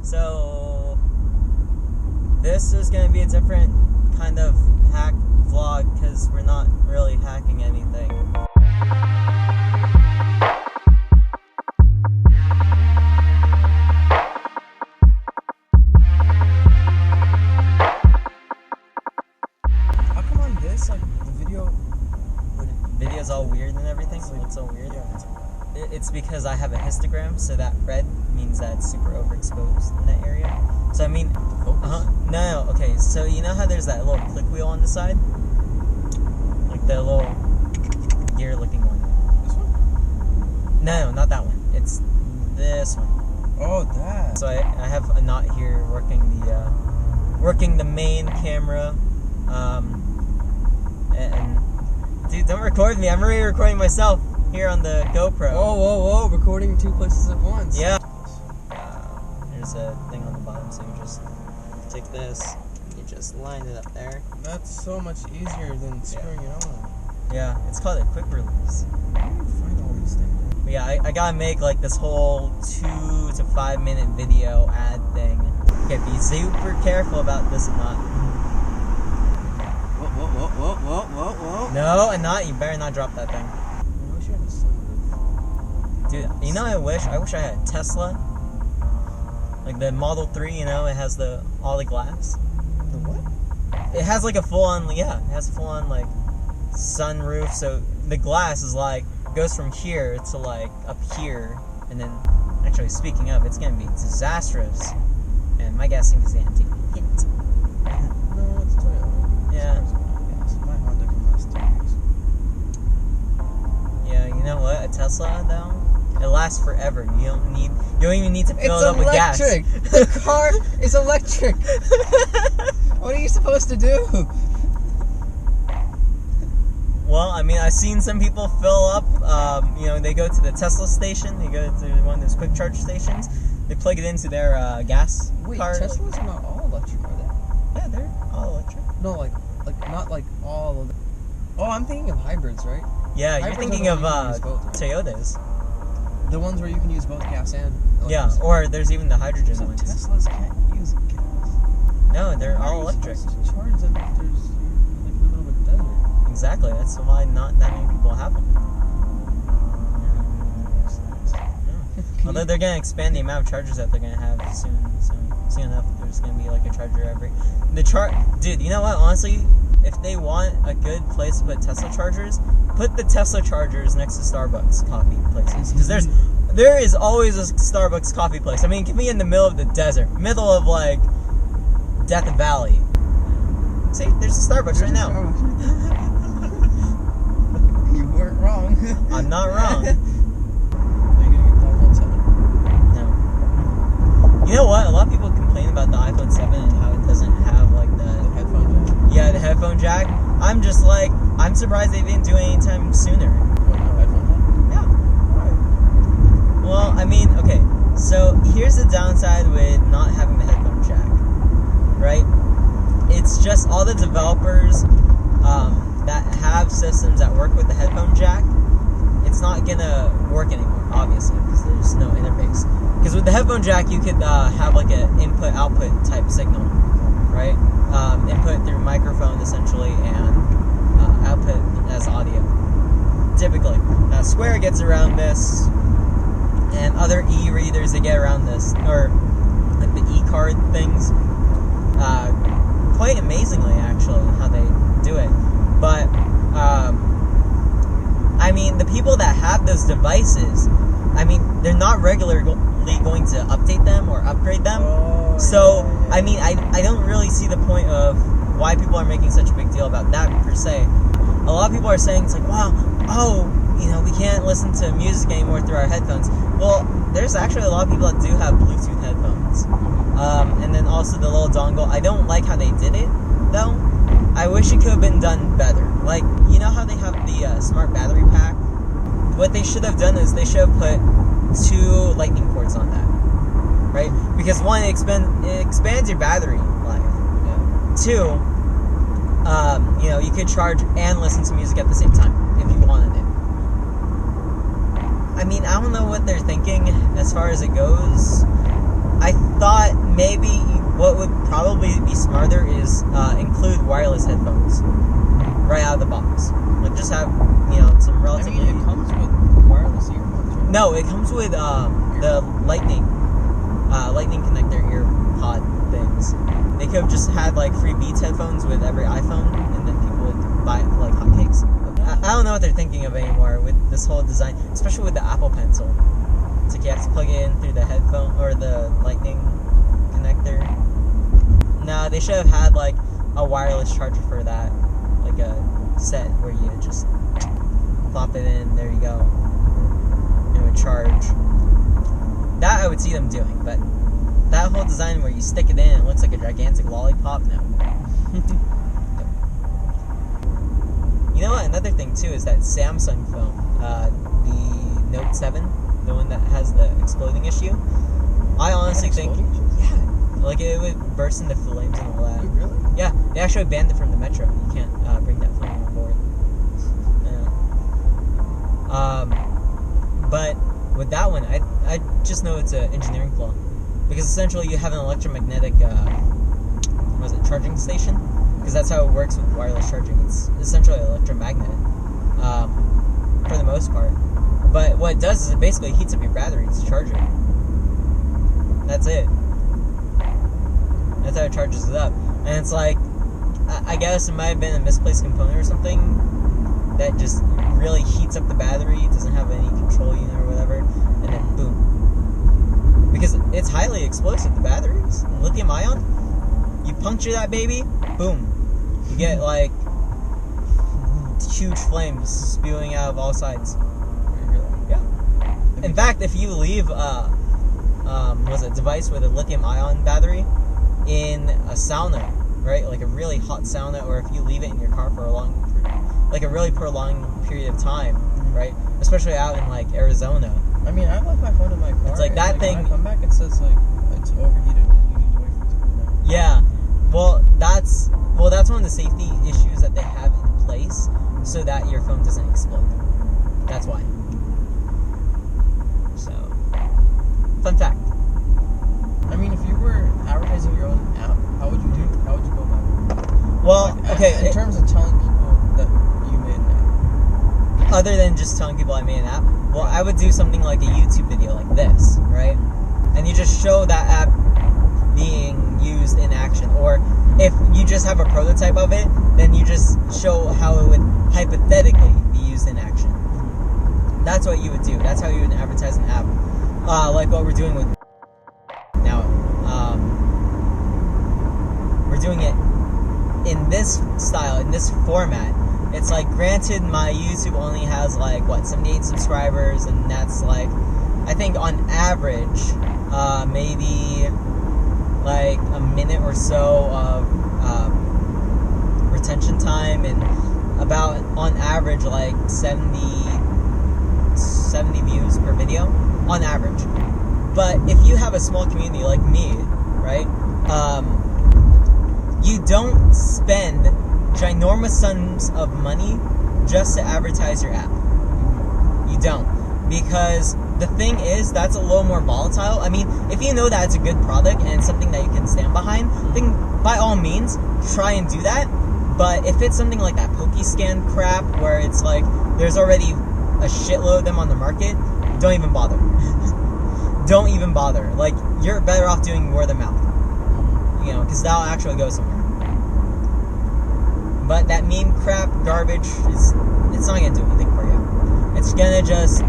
So this is going to be a different kind of hack vlog because we're not really hacking anything. How come on this, like, the video's all weird and everything? It's like, so weird? Yeah, it's because I have a histogram, so that red means that it's super overexposed in that area. So I mean, no, okay, so you know how there's that little click wheel on the side? Like the little gear looking one. This one? No, not that one. It's this one. Oh, that. So I have a knot here working the main camera. And dude, don't record me. I'm already recording myself here on the GoPro. Whoa, recording 2 places at once. Yeah. There's a thing on the bottom, so you just take this, you just line it up there. That's so much easier than screwing it on. Yeah, it's called a quick release. Where do you find all these things? But yeah, I gotta make like this whole 2 to 5 minute video ad thing. Okay, be super careful about this and not. Whoa. No, and not. You better not drop that thing. I wish you had a sunroof. Dude, you know what I wish I had a Tesla. Like the Model 3, you know, it has all the glass. The what? It has like a full-on, it has a full-on like sunroof, so the glass is like, goes from here to like up here, and then, actually speaking of, it's gonna be disastrous, and my gas tank is gonna take a hit. No, it's Toyota. Yeah. Yes, my Honda can last 2 weeks. Yeah, you know what, a Tesla though, it lasts forever. You don't even need to fill it up with gas. It's electric! The car is electric! What are you supposed to do? Well, I mean, I've seen some people fill up, they go to the Tesla station, they go to one of those quick charge stations, they plug it into their gas Wait, car. Teslas are not all electric, are they? Yeah, they're all electric. No, like not like all of them. Oh, I'm thinking of hybrids, right? Yeah, Hybrids you're thinking are of the ones you can use both, right? Toyotas. The ones where you can use both gas and electricity. Yeah, or there's even the hydrogen So ones. Teslas can't use gas. No, they're How all are you electric. supposed to charge them if there's like in the middle of a desert? Exactly, that's why not that many people have them. Yeah. Although they're going to expand the amount of chargers that they're going to have soon enough, there's going to be like a charger every... Dude, you know what, honestly, if they want a good place to put Tesla chargers, put the Tesla chargers next to Starbucks coffee places. Because there is always a Starbucks coffee place. I mean, it can be in the middle of the desert, middle of like Death Valley. See, there's a Starbucks right now. You weren't wrong. I'm not wrong. Are you gonna get the iPhone 7? No. You know what? A lot of people complain about the iPhone 7 and how it doesn't have like The headphone jack? the headphone jack. I'm just like, I'm surprised they didn't do it anytime sooner. What, no headphone jack? Yeah. Why? Well, I mean, okay. So here's the downside with not having the headphone jack, right? It's just all the developers that have systems that work with the headphone jack, it's not gonna work anymore, obviously, because there's no interface. Because with the headphone jack, you could have like an input-output type signal, right? Input through microphone, essentially, and output as audio. Typically. Square gets around this, and other e-readers, they get around this, or like the e-card things, quite amazingly, actually, how they do it. But, I mean, the people that have those devices, I mean, they're not regularly going to update them or upgrade them. Oh, So, yeah. I mean, I don't really see the point of why people are making such a big deal about that, per se. A lot of people are saying, it's like, wow, we can't listen to music anymore through our headphones. Well, there's actually a lot of people that do have Bluetooth headphones. And then also the little dongle. I don't like how they did it, though. I wish it could have been done better. Like, you know how they have the smart battery pack? What they should have done is they should have put 2 lightning ports on that, right? Because one, it expands your battery life. Yeah. 2, you could charge and listen to music at the same time if you wanted it. I mean, I don't know what they're thinking as far as it goes. I thought maybe what would probably be smarter is include wireless headphones right out of the box. Like just have, some relatively... I mean, it comes with wireless earphones, right? No, it comes with the lightning connector ear pod things. They could have just had like free Beats headphones with every iPhone, and then people would buy it like hotcakes. I don't know what they're thinking of anymore with this whole design, especially with the Apple Pencil. It's like you have to plug it in through the headphone or the lightning connector. No, they should have had like a wireless charger for that, like a set where you just plop it in. There you go. It would charge. That I would see them doing, but that whole design where you stick it in, it looks like a gigantic lollipop. No. You know what? Another thing too is that Samsung phone, the Note 7, the one that has the exploding issue. I honestly think, like it would burst into flames and all that. Wait, really? Yeah, they actually banned it from the metro. You can't bring that phone on board. Yeah. But with that one, I just know it's an engineering flaw, because essentially you have an electromagnetic charging station, because that's how it works with wireless charging. It's essentially an electromagnet for the most part. But what it does is it basically heats up your battery to charge it. That's it. That's how it charges it up. And it's like, I guess it might have been a misplaced component or something that just really heats up the battery. It doesn't have any control unit or whatever. And then boom. Because it's highly explosive, the batteries. Lithium ion. You puncture that baby, boom. You get like huge flames spewing out of all sides. Yeah. In fact, if you leave a device with a lithium ion battery in a sauna, right, like a really hot sauna, or if you leave it in your car for a really prolonged period of time, right, especially out in like Arizona. I mean, I left my phone in my car. It's like that thing. When I come back, it says like it's overheated. You need to wait for it to cool down. Yeah. Well, that's one of the safety issues that they have in place, so that your phone doesn't explode. That's why. So, fun fact. I mean, if you were advertising your own app, how would you go about it? Well, like, okay. In terms of telling people that you made an app. Other than just telling people I made an app, well, I would do something like a YouTube video like this, right? And you just show that app being used in action. Or if you just have a prototype of it, then you just show how it would hypothetically be used in action. That's what you would do. That's how you would advertise an app. Like what we're doing with now. We're doing it in this style, in this format. It's like, granted, my YouTube only has like 78 subscribers, and that's like, I think on average, maybe like a minute or so of retention time, and about on average like 70 views per video on average. But if you have a small community like me, right, you don't spend ginormous sums of money just to advertise your app. You don't. Because the thing is, that's a little more volatile. I mean, if you know that it's a good product and it's something that you can stand behind, then by all means, try and do that. But if it's something like that PokeScan crap, where it's like, there's already a shitload of them on the market, don't even bother. Don't even bother. Like, you're better off doing word of mouth. Because that'll actually go somewhere. But that meme crap garbage it's not gonna do anything for you. It's gonna just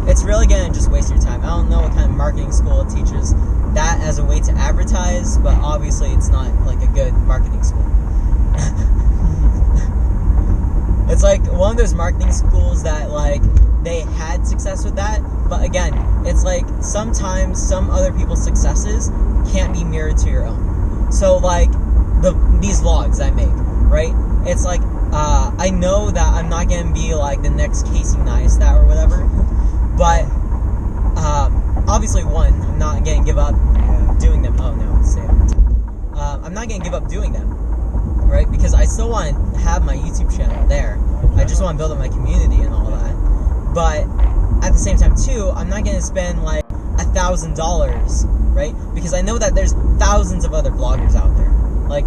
it's really gonna just waste your time. I don't know what kind of marketing school it teaches that as a way to advertise, but obviously it's not like a good marketing school. It's like one of those marketing schools that like they had success with that, but again, it's like sometimes some other people's successes can't be mirrored to your own. So like these vlogs I make, right? It's like I know that I'm not gonna be like the next Casey Neistat or whatever, but obviously I'm not gonna give up doing them. Oh no, it's safe. I'm not gonna give up doing them, right? Because I still want to have my YouTube channel there. I just want to build up my community and all that. But at the same time too, I'm not gonna spend like $1,000 $1,000, right? Because I know that there's thousands of other bloggers out there. Like,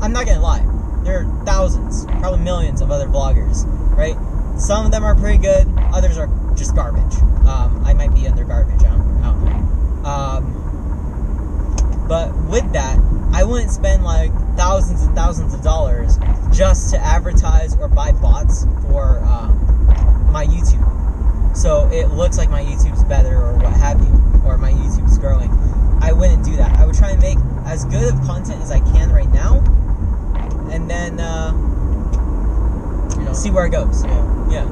I'm not gonna lie, there are thousands, probably millions of other bloggers, right? Some of them are pretty good, others are just garbage. I might be under garbage, I don't know. But with that, I wouldn't spend like thousands and thousands of dollars just to advertise or buy bots for my YouTube. So it looks like my YouTube's better or what have you, or my YouTube's growing. I wouldn't do that. I would try and make as good of content as I can right now, and then see where it goes. Yeah.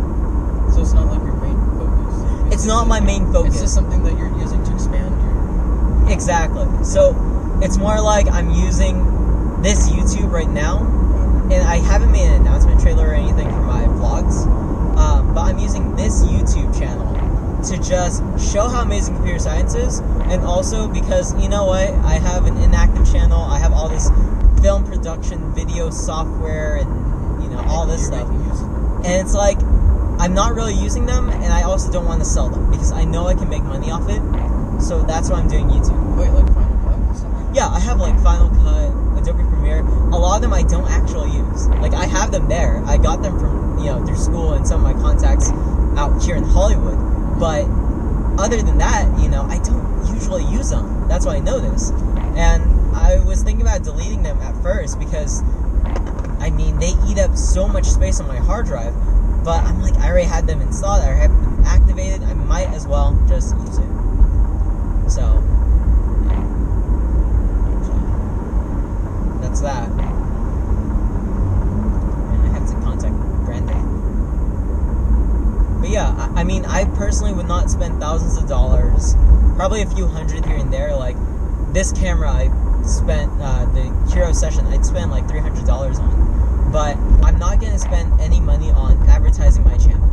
So it's not like your main focus. It's not my main focus. It's just something that you're using to expand your... Exactly. So it's more like I'm using this YouTube right now, and I haven't made an announcement trailer or anything for my vlogs, but I'm using this YouTube channel to just show how amazing computer science is, and also because, you know what, I have an inactive channel, I have all this film production, video software, and, you know, all this stuff, and it's like, I'm not really using them, and I also don't want to sell them, because I know I can make money off it, so that's why I'm doing YouTube. Wait, like Final Cut or something? Yeah, I have like Final Cut, Adobe Premiere. A lot of them I don't actually use. Like, I have them there. I got them from, you know, through school and some of my contacts out here in Hollywood. But other than that, you know, I don't usually use them. That's why I know this. And I was thinking about deleting them at first because, I mean, they eat up so much space on my hard drive. But I'm like, I already had them installed, I already had them activated. I might as well just use it. So, that's that. And I have to contact Brandon. But yeah, I mean, I personally would not spend thousands of dollars, probably a few hundred here and there. Like, this camera I spent, the Hero Session, I'd spend like $300 on. But I'm not going to spend any money on advertising my channel.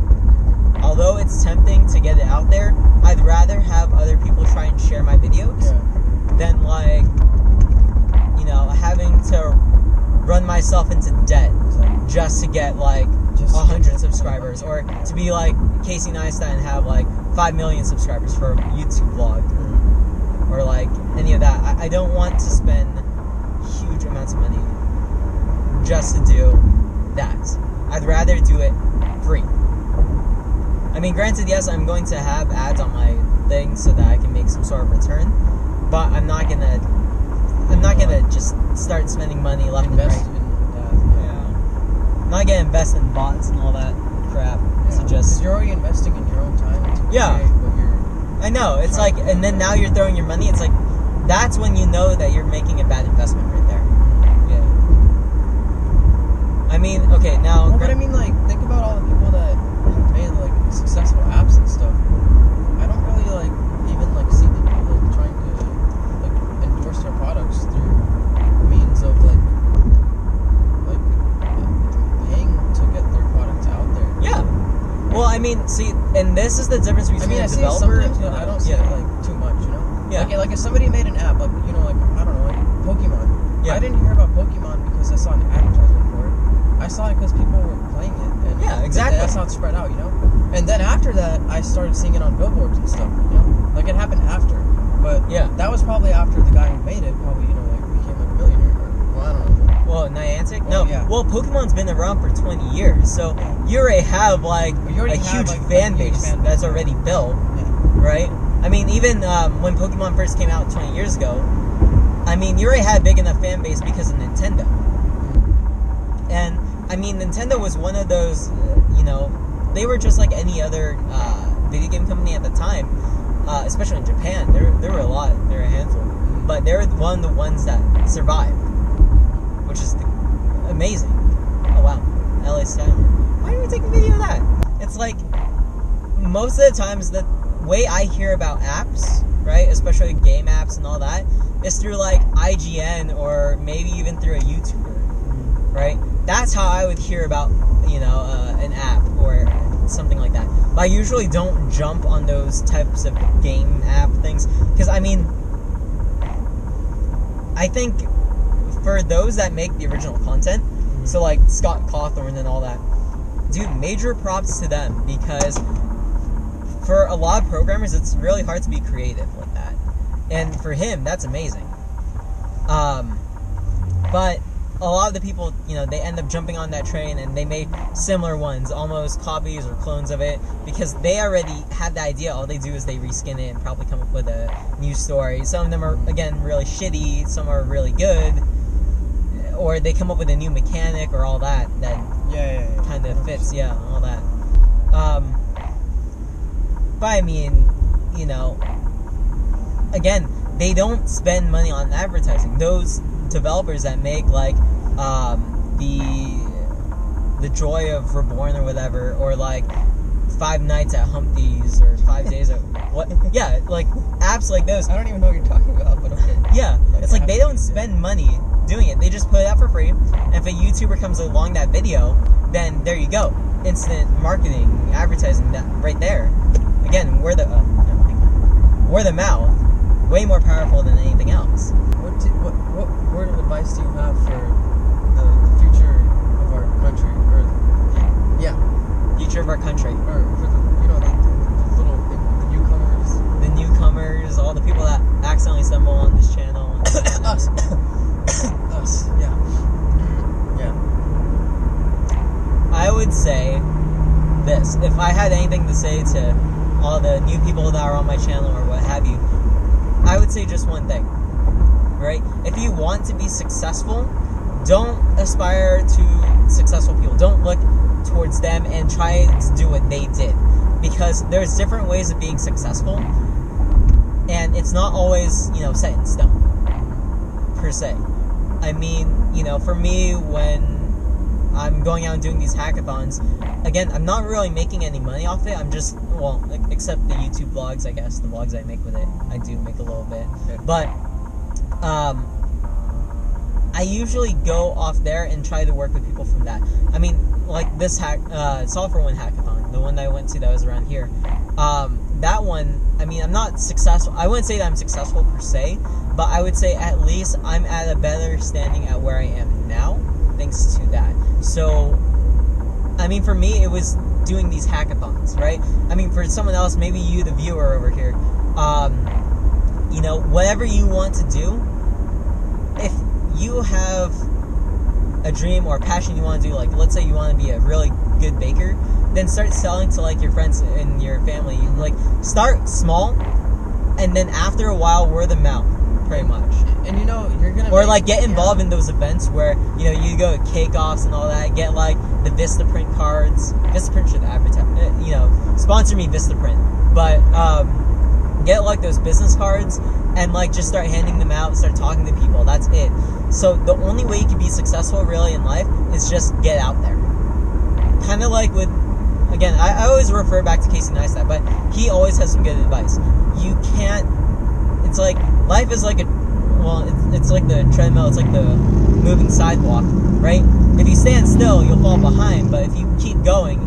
Although it's tempting to get it out there, I'd rather have other people try and share my videos than, like, you know, having to run myself into debt just to get like 100 subscribers, or to be like Casey Neistat and have like 5 million subscribers for a YouTube vlog, or like any of that. I don't want to spend huge amounts of money just to do that. I'd rather do it free. I mean, granted, yes, I'm going to have ads on my thing so that I can make some sort of return, but I'm not gonna just start spending money left and right. I'm not gonna invest in bots and all that crap. So just, you're already investing in your own time to create what you're... I know, it's like, and then now you're throwing your money, it's like, that's when you know that you're making a bad investment right there. Yeah. I mean, okay, now... Well, but I mean, like, think about all the people that have made, like, successful apps and stuff. I don't really, like, even, like, see people, like, trying to, like, endorse their products through means of, like paying to get their products out there. Yeah. Well, I mean, see, and this is the difference between a developer... I don't see it, like, too much, you know? Yeah. Like, if somebody made an app, like, you know, like, I don't know, like, Pokemon. Yeah. I didn't hear about Pokemon because I saw an advertisement for it. I saw it because people were playing it. And yeah, exactly. That's how it spread out, you know? And then after that, I started seeing it on billboards and stuff, you know? Like, it happened after. But yeah, that was probably after the guy who made it probably, you know, like, became like a millionaire. Well, I don't know. Well, Niantic? No. Yeah. Well, Pokemon's been around for 20 years, so you already have, like, a huge fan base that's already built, right? I mean, even when Pokemon first came out 20 years ago, I mean, you already had a big enough fan base because of Nintendo. And, I mean, Nintendo was one of those, you know, they were just like any other video game company at the time, especially in Japan. There were a lot, there were a handful. But they were one of the ones that survived, which is amazing. Oh, wow. LA Skyline. Why didn't we take a video of that? It's like, most of the times, the way I hear about apps, right, especially game apps and all that, is through, like, IGN or maybe even through a YouTuber, right? That's how I would hear about, you know, an app or something like that. But I usually don't jump on those types of game app things, because, I mean, I think for those that make the original content, so like Scott Cawthorn and all that, dude, major props to them, because for a lot of programmers, it's really hard to be creative like that. And for him, that's amazing. But a lot of the people, they end up jumping on that train and they make similar ones, almost copies or clones of it, because they already had the idea. All they do is they reskin it and probably come up with a new story. Some of them are, again, really shitty. Some are really good. Or they come up with a new mechanic or all that kind of fits, all that. But I mean, again, they don't spend money on advertising. Those developers that make like the Joy of Reborn or whatever, or like 5 Nights at Humpty's or 5 Days at what? Yeah, like apps like those. I don't even know what you're talking about, but okay. Yeah, it's like they don't spend money doing it. They just put it out for free. And if a YouTuber comes along that video, then there you go, instant marketing, advertising, that right there. Again, word of mouth, way more powerful than anything else. What word of advice do you have for the future of our country, or future of our country, or for the newcomers, all the people that accidentally stumble on this channel, us, yeah. I would say this: if I had anything to say to all the new people that are on my channel or what have you, I would say just one thing. Right? If you want to be successful, don't aspire to successful people. Don't look towards them and try to do what they did. Because there's different ways of being successful, and it's not always, set in stone, per se. I mean, for me, when I'm going out and doing these hackathons, again, I'm not really making any money off it. I'm just, except the YouTube vlogs, I guess, the vlogs I make with it, I do make a little bit. But I usually go off there and try to work with people from that. I mean, like this Solve for One hackathon, the one that I went to that was around here. That one, I mean, I'm not successful. I wouldn't say that I'm successful per se, but I would say at least I'm at a better standing at where I am now, thanks to that. So, I mean, for me, it was doing these hackathons, right? I mean, for someone else, maybe you, the viewer over here, whatever you want to do, if you have a dream or a passion you want to do, like let's say you want to be a really good baker, then start selling to like your friends and your family. Like start small, and then after a while, word of mouth, pretty much. And you're gonna like get involved in those events where you go to cake-offs and all that. Get like the Vistaprint cards. Vistaprint should advertise, sponsor me, Vistaprint. But get like those business cards and like just start handing them out and start talking to people. That's it. So the only way you can be successful really in life is just get out there. Kind of like with, again, I always refer back to Casey Neistat, but he always has some good advice. You can't, it's like, life is like it's like the treadmill, it's like the moving sidewalk, right? If you stand still, you'll fall behind, but if you keep going,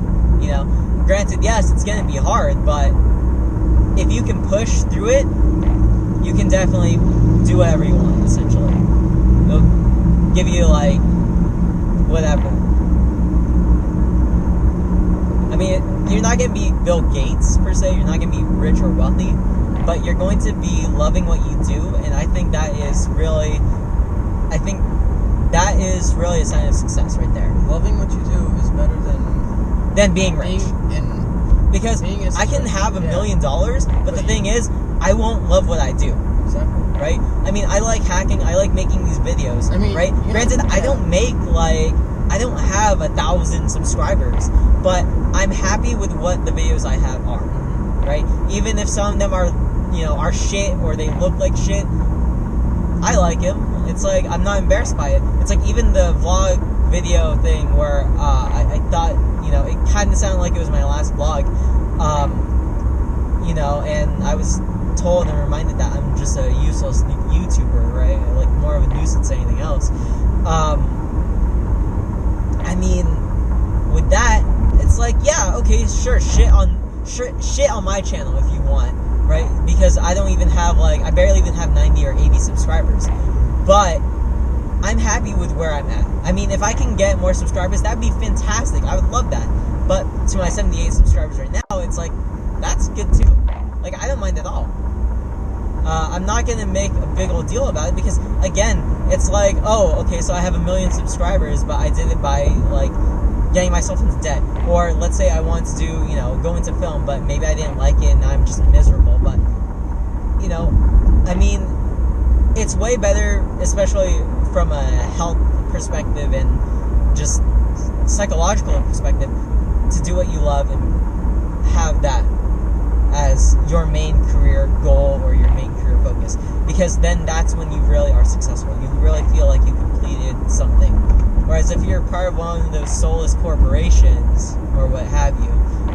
granted, yes, it's going to be hard, but if you can push through it, you can definitely do whatever you want, essentially. They'll give you, like, whatever. I mean, you're not going to be Bill Gates, per se. You're not going to be rich or wealthy, but you're going to be loving what you do, and I think that is really a sign of success right there. Loving what you do is better than being rich. Because I can have $1 million, but the thing is, I won't love what I do. Exactly. Right? I mean, I like hacking, I like making these videos, right? Granted, I don't have 1,000 subscribers, but I'm happy with what the videos I have are, right? Even if some of them are, are shit, or they look like shit, I like them. It's like, I'm not embarrassed by it. It's like, even the vlog video thing where, I thought, it kind of sounded like it was my last vlog, and I was told and reminded that I'm just a useless YouTuber, right? Like more of a nuisance than anything else. I mean, with that, it's like, yeah, okay, sure, shit on my channel if you want, right? Because I barely even have 90 or 80 subscribers, but I'm happy with where I'm at. I mean, if I can get more subscribers, that'd be fantastic. I would love that. But to my 78 subscribers right now, it's like, that's good too. Like, I don't mind at all. I'm not going to make a big old deal about it because, again, it's like, oh, okay, so I have 1 million subscribers, but I did it by, like, getting myself into debt. Or let's say I want to do, go into film, but maybe I didn't like it and I'm just miserable. But, I mean, it's way better, especially from a health perspective and just psychological perspective, to do what you love and have that as your main career goal or your main career focus, because then that's when you really are successful. You really feel like you completed something. Whereas if you're part of one of those soulless corporations or what have you,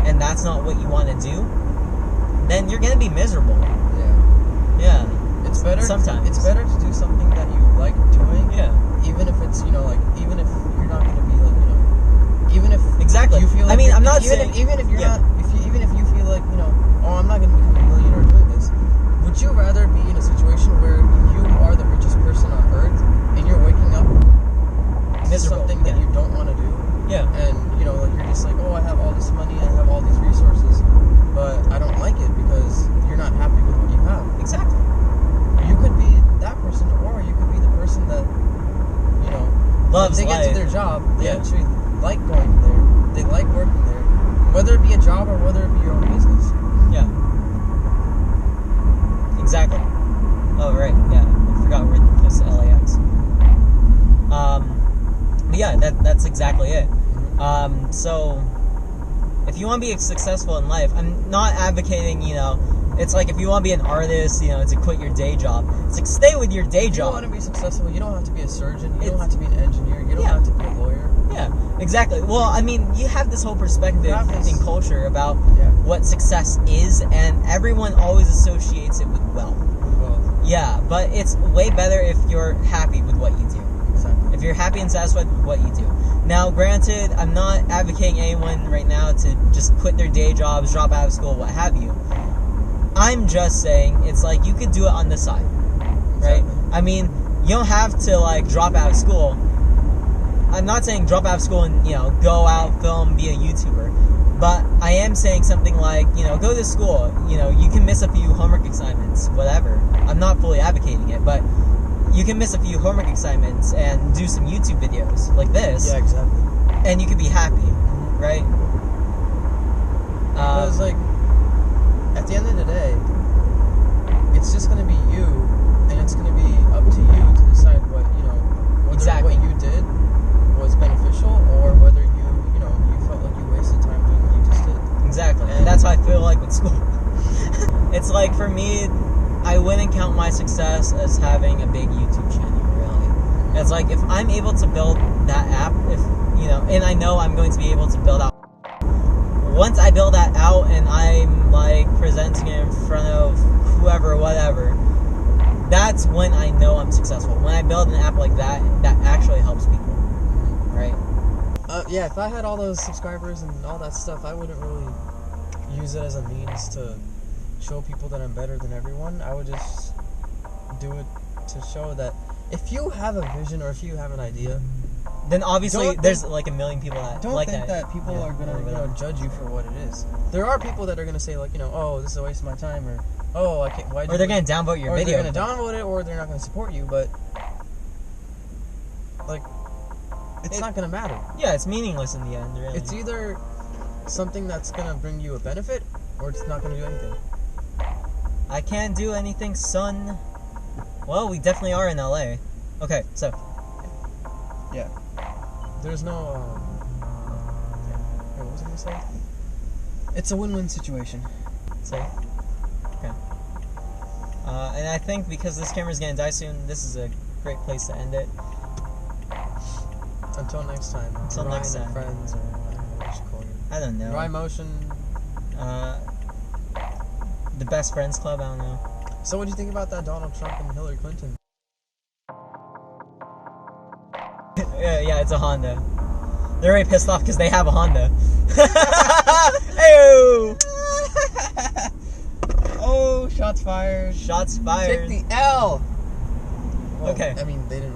and that's not what you want to do, then you're gonna be miserable. Yeah. It's better. Sometimes It's better to do something that you like doing. Yeah. Even if it's even if you're not gonna be even if exactly. you feel like I'm not saying even if you're not even if you feel like oh, I'm not gonna become a millionaire doing this. Would you rather be in a situation where you are the richest person on earth and you're waking up to something that you don't want to do? Yeah. And you're just like, oh, I have all this money, I have all these resources, but I don't like it because you're not happy with what you have. Exactly. You could be that person, or you could be the person that loves they life. get to their job, they actually like going there, they like working there, whether it be a job or whether it be your own business. Yeah. Exactly. Oh, right. Yeah. I forgot we're close to LAX. But yeah, that's exactly it. So if you want to be successful in life, I'm not advocating, it's like if you want to be an artist, to quit your day job. It's like, stay with your day job. If you want to be successful, you don't have to be a surgeon, you don't have to be an engineer, you don't have to be a lawyer. Yeah, exactly. Well, I mean, you have this whole perspective in culture about what success is, and everyone always associates it with wealth. Yeah, but it's way better if you're happy with what you do. Exactly. If you're happy and satisfied with what you do. Now, granted, I'm not advocating anyone right now to just quit their day jobs, drop out of school, what have you. I'm just saying, it's like you could do it on the side, right? Exactly. I mean, you don't have to, like, drop out of school. I'm not saying drop out of school and, go out, film, be a YouTuber. But I am saying something like, go to school. You can miss a few homework assignments, whatever. I'm not fully advocating it, but you can miss a few homework assignments and do some YouTube videos like this. Yeah, exactly. And you could be happy, right? Because, at the end of the day, it's just going to be you, and it's going to be up to you to decide what, whether what you did was beneficial or whether you felt like you wasted time doing what you just did. Exactly. And that's how I feel like with school. It's like, for me, I wouldn't count my success as having a big YouTube channel, really. It's like, if I'm able to build that app, and I know I'm going to be able to build out. Once I build that out and I'm, like, presenting it in front of whoever, whatever, that's when I know I'm successful. When I build an app like that, that actually helps people, right? Yeah, if I had all those subscribers and all that stuff, I wouldn't really use it as a means to show people that I'm better than everyone. I would just do it to show that if you have a vision or if you have an idea, then obviously there's like 1 million people that like that. Don't think that people are gonna judge you for what it is. There are people that are gonna say, like, oh, this is a waste of my time, or oh, I can't. Or they're gonna downvote your video. Or they're gonna downvote it, or they're not gonna support you. But it's not gonna matter. Yeah, it's meaningless in the end. Really. It's either something that's gonna bring you a benefit, or it's not gonna do anything. I can't do anything, son. Well, we definitely are in LA. Okay, so. Yeah. There's no. What was I gonna say? It's a win-win situation. Say. Okay. And I think because this camera's gonna die soon, this is a great place to end it. Until next time. Until Ryan next time. And friends, or I don't know what you should call you. I don't know. Ryan Motion. The Best Friends Club. I don't know. So, what do you think about that Donald Trump and Hillary Clinton? Yeah, it's a Honda. They're already pissed off because they have a Honda. Hey-o! Oh, shots fired. Shots fired. Take the L. Well, Okay. I mean, they didn't.